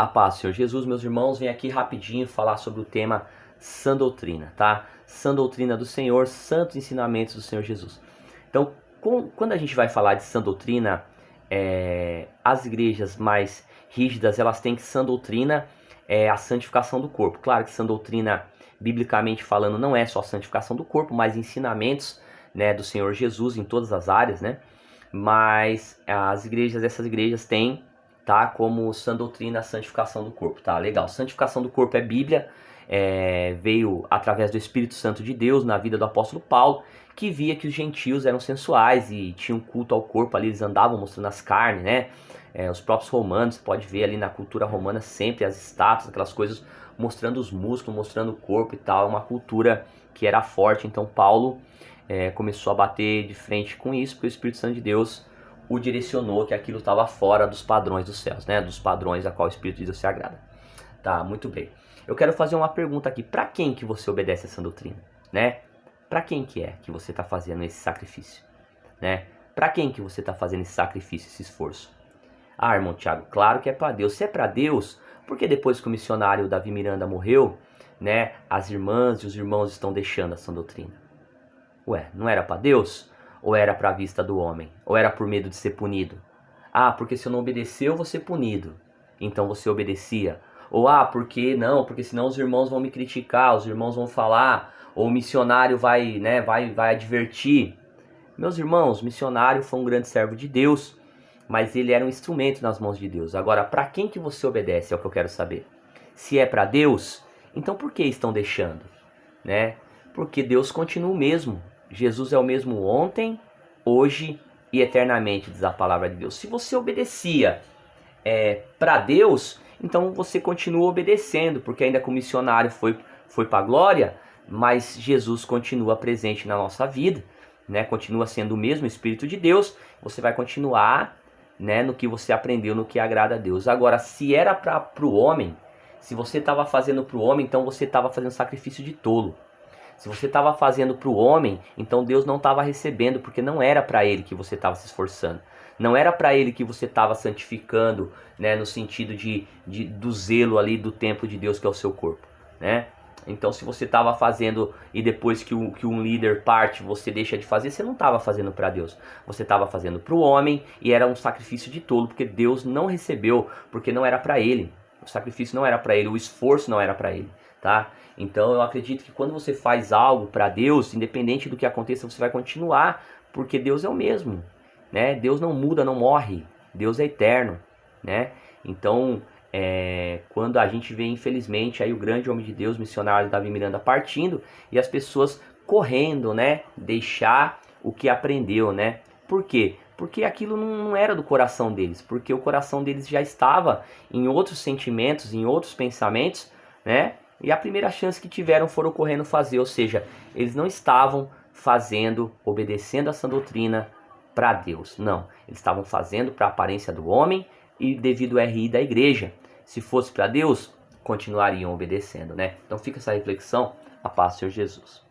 A paz, Senhor Jesus, meus irmãos, vem aqui rapidinho falar sobre o tema sã doutrina, tá? Sã doutrina do Senhor, santos ensinamentos do Senhor Jesus. Então, quando a gente vai falar de sã doutrina, as igrejas mais rígidas, elas têm que sã doutrina a santificação do corpo. Claro que sã doutrina, biblicamente falando, não é só a santificação do corpo, mas ensinamentos, né, do Senhor Jesus em todas as áreas, né? Mas essas igrejas têm, tá, como sã doutrina a santificação do corpo, tá? Legal. Santificação do corpo é Bíblia, veio através do Espírito Santo de Deus na vida do apóstolo Paulo, que via que os gentios eram sensuais e tinham culto ao corpo ali, eles andavam mostrando as carnes, né? Os próprios romanos, você pode ver ali na cultura romana sempre as estátuas, aquelas coisas mostrando os músculos, mostrando o corpo e tal, uma cultura que era forte. Então Paulo começou a bater de frente com isso, porque o Espírito Santo de Deus o direcionou que aquilo estava fora dos padrões dos céus, né? Dos padrões a qual o Espírito de Deus se agrada. Tá, muito bem. Eu quero fazer uma pergunta aqui. Para quem que você obedece essa doutrina, né? Para quem que é que você está fazendo esse sacrifício, né? Para quem que você está fazendo esse sacrifício, esse esforço? Ah, irmão Tiago, claro que é para Deus. Se é para Deus, porque depois que o missionário Davi Miranda morreu, né? As irmãs e os irmãos estão deixando essa doutrina. Ué, não era para Deus? Ou era para a vista do homem? Ou era por medo de ser punido? Ah, porque se eu não obedecer eu vou ser punido. Então você obedecia. Ou porque não, porque senão os irmãos vão me criticar, os irmãos vão falar, ou o missionário vai advertir. Meus irmãos, o missionário foi um grande servo de Deus, mas ele era um instrumento nas mãos de Deus. Agora, para quem que você obedece é o que eu quero saber. Se é para Deus, então por que estão deixando, né? Porque Deus continua o mesmo. Jesus é o mesmo ontem, hoje e eternamente, diz a palavra de Deus. Se você obedecia para Deus, então você continua obedecendo, porque ainda que o missionário foi para a glória, mas Jesus continua presente na nossa vida, né? Continua sendo o mesmo Espírito de Deus, você vai continuar, né, no que você aprendeu, no que agrada a Deus. Agora, se era para o homem, se você estava fazendo para o homem, então você estava fazendo sacrifício de tolo. Se você estava fazendo para o homem, então Deus não estava recebendo, porque não era para ele que você estava se esforçando. Não era para ele que você estava santificando, né, no sentido do zelo ali do templo de Deus, que é o seu corpo, né? Então, se você estava fazendo e depois que um líder parte, você deixa de fazer, você não estava fazendo para Deus. Você estava fazendo para o homem e era um sacrifício de tolo, porque Deus não recebeu, porque não era para ele. O sacrifício não era para ele, o esforço não era para ele, tá? Então, eu acredito que quando você faz algo para Deus, independente do que aconteça, você vai continuar, porque Deus é o mesmo, né? Deus não muda, não morre. Deus é eterno, né? Então, quando a gente vê, infelizmente, aí o grande homem de Deus, missionário Davi Miranda, partindo e as pessoas correndo, né? Deixar o que aprendeu, né? Por quê? Porque aquilo não era do coração deles, porque o coração deles já estava em outros sentimentos, em outros pensamentos, né? E a primeira chance que tiveram foram correndo fazer, ou seja, eles não estavam obedecendo essa doutrina para Deus, não. Eles estavam fazendo para a aparência do homem e devido ao RI da igreja. Se fosse para Deus, continuariam obedecendo, né? Então fica essa reflexão. A paz do Senhor Jesus.